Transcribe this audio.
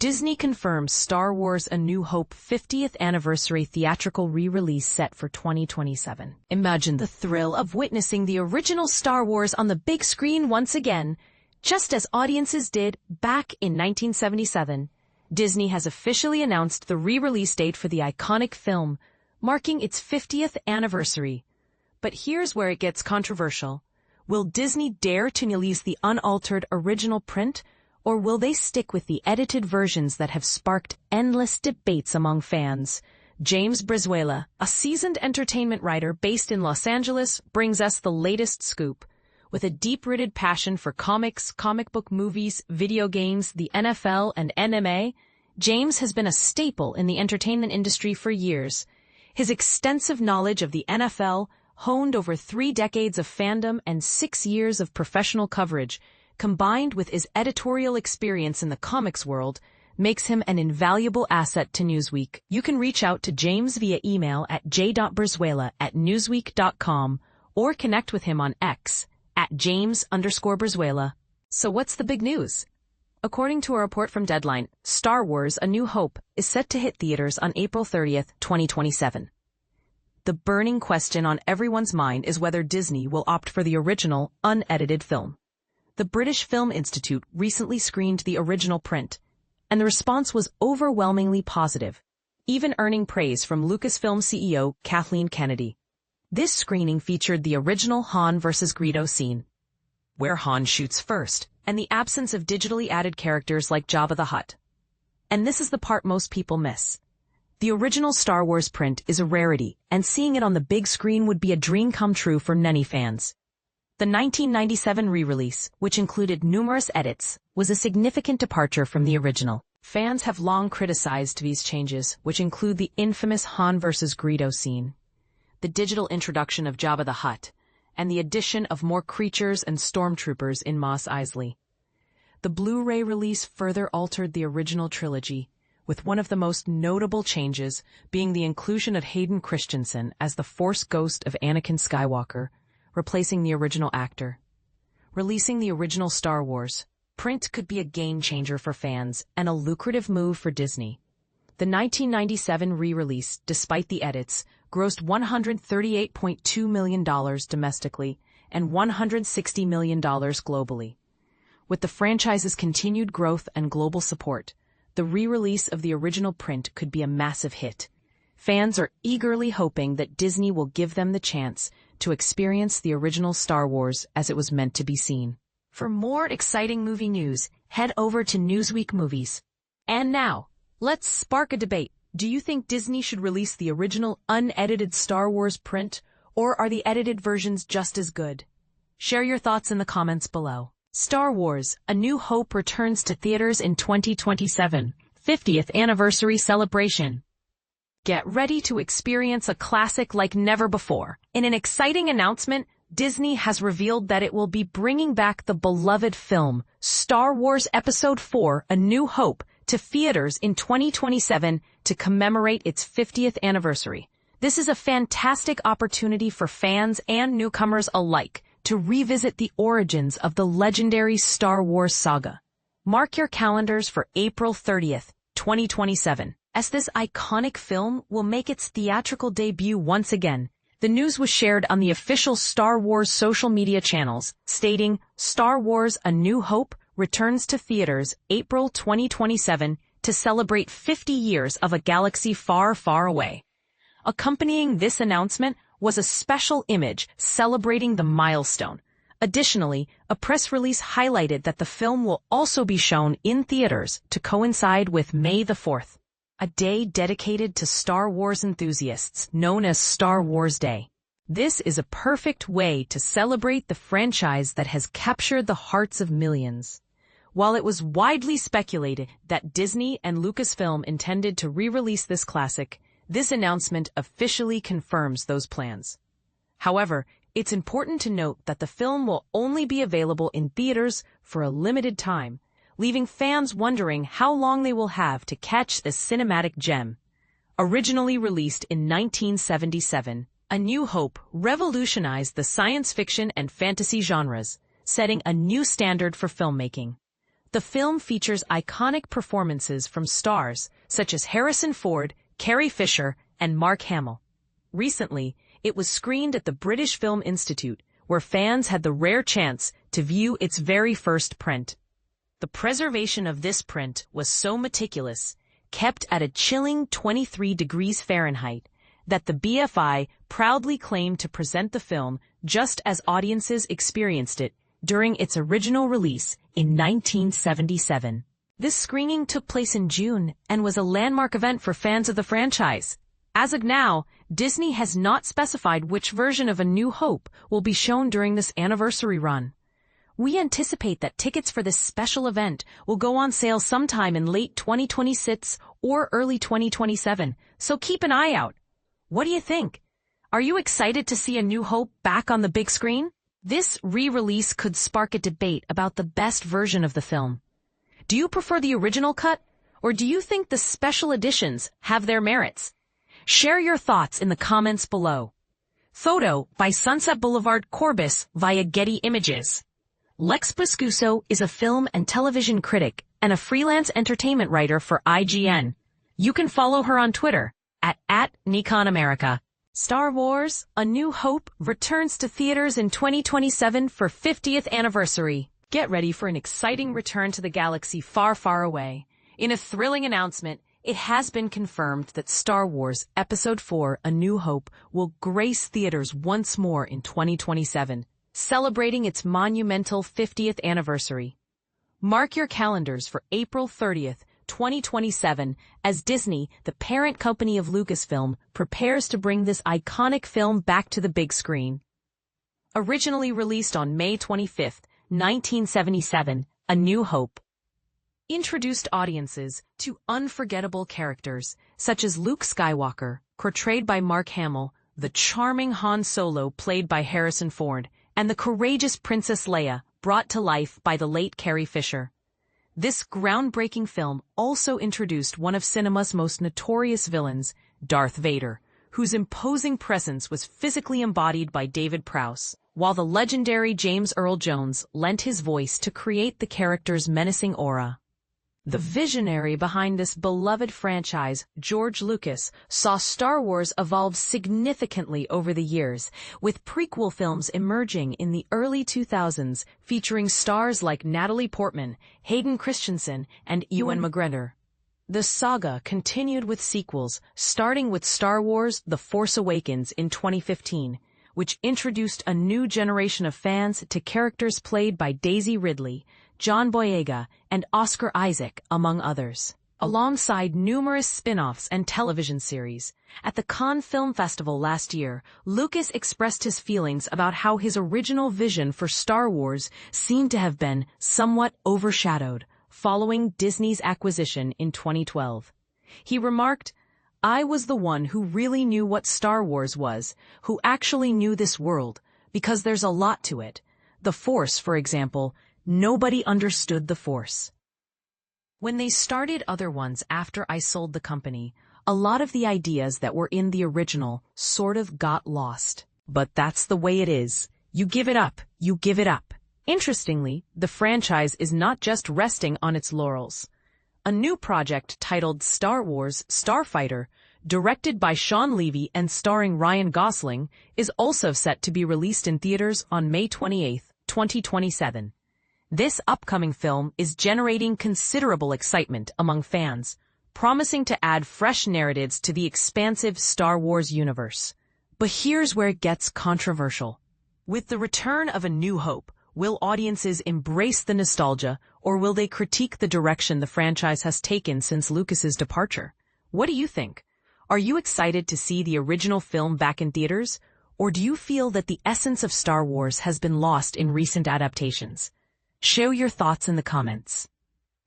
Disney confirms Star Wars A New Hope 50th anniversary theatrical re-release set for 2027. Imagine the thrill of witnessing the original Star Wars on the big screen once again, just as audiences did back in 1977. Disney has officially announced the re-release date for the iconic film, marking its 50th anniversary. But here's where it gets controversial. Will Disney dare to release the unaltered original print, or will they stick with the edited versions that have sparked endless debates among fans? James Brizuela, a seasoned entertainment writer based in Los Angeles, brings us the latest scoop. With a deep-rooted passion for comics, comic book movies, video games, the NFL, and MMA, James has been a staple in the entertainment industry for years. His extensive knowledge of the NFL, honed over 3 decades of fandom and 6 years of professional coverage, combined with his editorial experience in the comics world, makes him an invaluable asset to Newsweek. You can reach out to James via email at j.brizuela@newsweek.com or connect with him on X at James_Brizuela. So what's the big news? According to a report from Deadline, Star Wars A New Hope is set to hit theaters on April 30th, 2027. The burning question on everyone's mind is whether Disney will opt for the original, unedited film. The British Film Institute recently screened the original print, and the response was overwhelmingly positive, even earning praise from Lucasfilm CEO Kathleen Kennedy. This screening featured the original Han vs. Greedo scene, where Han shoots first, and the absence of digitally added characters like Jabba the Hutt. And this is the part most people miss. The original Star Wars print is a rarity, and seeing it on the big screen would be a dream come true for many fans. The 1997 re-release, which included numerous edits, was a significant departure from the original. Fans have long criticized these changes, which include the infamous Han vs. Greedo scene, the digital introduction of Jabba the Hutt, and the addition of more creatures and stormtroopers in Mos Eisley. The Blu-ray release further altered the original trilogy, with one of the most notable changes being the inclusion of Hayden Christensen as the Force ghost of Anakin Skywalker, replacing the original actor. Releasing the original Star Wars print could be a game-changer for fans and a lucrative move for Disney. The 1997 re-release, despite the edits, grossed $138.2 million domestically and $160 million globally. With the franchise's continued growth and global support, the re-release of the original print could be a massive hit. Fans are eagerly hoping that Disney will give them the chance to experience the original Star Wars as it was meant to be seen. For more exciting movie news, head over to Newsweek Movies. And now, let's spark a debate. Do you think Disney should release the original unedited Star Wars print, or are the edited versions just as good? Share your thoughts in the comments below. Star Wars A New Hope returns to theaters in 2027, 50th anniversary celebration. Get ready to experience a classic like never before. In an exciting announcement, Disney has revealed that it will be bringing back the beloved film, Star Wars Episode 4, A New Hope, to theaters in 2027 to commemorate its 50th anniversary. This is a fantastic opportunity for fans and newcomers alike to revisit the origins of the legendary Star Wars saga. Mark your calendars for April 30th, 2027. As this iconic film will make its theatrical debut once again. The news was shared on the official Star Wars social media channels, stating, Star Wars A New Hope returns to theaters April 2027 to celebrate 50 years of a galaxy far, far away. Accompanying this announcement was a special image celebrating the milestone. Additionally, a press release highlighted that the film will also be shown in theaters to coincide with May the 4th. A day dedicated to Star Wars enthusiasts, known as Star Wars Day. This is a perfect way to celebrate the franchise that has captured the hearts of millions. While it was widely speculated that Disney and Lucasfilm intended to re-release this classic, this announcement officially confirms those plans. However, it's important to note that the film will only be available in theaters for a limited time, leaving fans wondering how long they will have to catch this cinematic gem. Originally released in 1977, A New Hope revolutionized the science fiction and fantasy genres, setting a new standard for filmmaking. The film features iconic performances from stars such as Harrison Ford, Carrie Fisher, and Mark Hamill. Recently, it was screened at the British Film Institute, where fans had the rare chance to view its very first print. The preservation of this print was so meticulous, kept at a chilling 23 degrees Fahrenheit, that the BFI proudly claimed to present the film just as audiences experienced it during its original release in 1977. This screening took place in June and was a landmark event for fans of the franchise. As of now, Disney has not specified which version of A New Hope will be shown during this anniversary run. We anticipate that tickets for this special event will go on sale sometime in late 2026 or early 2027, so keep an eye out. What do you think? Are you excited to see A New Hope back on the big screen? This re-release could spark a debate about the best version of the film. Do you prefer the original cut, or do you think the special editions have their merits? Share your thoughts in the comments below. Photo by Sunset Boulevard Corbis via Getty Images. Lex Briscuso is a film and television critic and a freelance entertainment writer for IGN. You can follow her on Twitter at Nikon America. Star Wars: A New Hope returns to theaters in 2027 for 50th anniversary. Get ready for an exciting return to the galaxy far, far away. In a thrilling announcement, it has been confirmed that Star Wars Episode 4: A New Hope will grace theaters once more in 2027, celebrating its monumental 50th anniversary. Mark your calendars for April 30th, 2027, as Disney, the parent company of Lucasfilm, prepares to bring this iconic film back to the big screen. Originally released on May 25, 1977, A New Hope introduced audiences to unforgettable characters such as Luke Skywalker, portrayed by Mark Hamill, the charming Han Solo, played by Harrison Ford, and the courageous Princess Leia, brought to life by the late Carrie Fisher. This groundbreaking film also introduced one of cinema's most notorious villains, Darth Vader, whose imposing presence was physically embodied by David Prowse, while the legendary James Earl Jones lent his voice to create the character's menacing aura. The visionary behind this beloved franchise, George Lucas, saw Star Wars evolve significantly over the years, with prequel films emerging in the early 2000s featuring stars like Natalie Portman, Hayden Christensen, and Ewan McGregor. The saga continued with sequels, starting with Star Wars: The Force Awakens in 2015, which introduced a new generation of fans to characters played by Daisy Ridley, John Boyega, and Oscar Isaac, among others, alongside numerous spin-offs and television series. At the Cannes Film Festival last year, Lucas expressed his feelings about how his original vision for Star Wars seemed to have been somewhat overshadowed following Disney's acquisition in 2012. He remarked, "I was the one who really knew what Star Wars was, who actually knew this world, because there's a lot to it. The Force, for example, nobody understood the Force. When they started other ones after I sold the company, a lot of the ideas that were in the original sort of got lost. But that's the way it is. You give it up, you give it up." Interestingly, the franchise is not just resting on its laurels. A new project titled Star Wars: Starfighter, directed by Sean Levy and starring Ryan Gosling, is also set to be released in theaters on May 28, 2027. This upcoming film is generating considerable excitement among fans, promising to add fresh narratives to the expansive Star Wars universe. But here's where it gets controversial. With the return of A New Hope, will audiences embrace the nostalgia, or will they critique the direction the franchise has taken since Lucas's departure? What do you think? Are you excited to see the original film back in theaters, or do you feel that the essence of Star Wars has been lost in recent adaptations? Share your thoughts in the comments.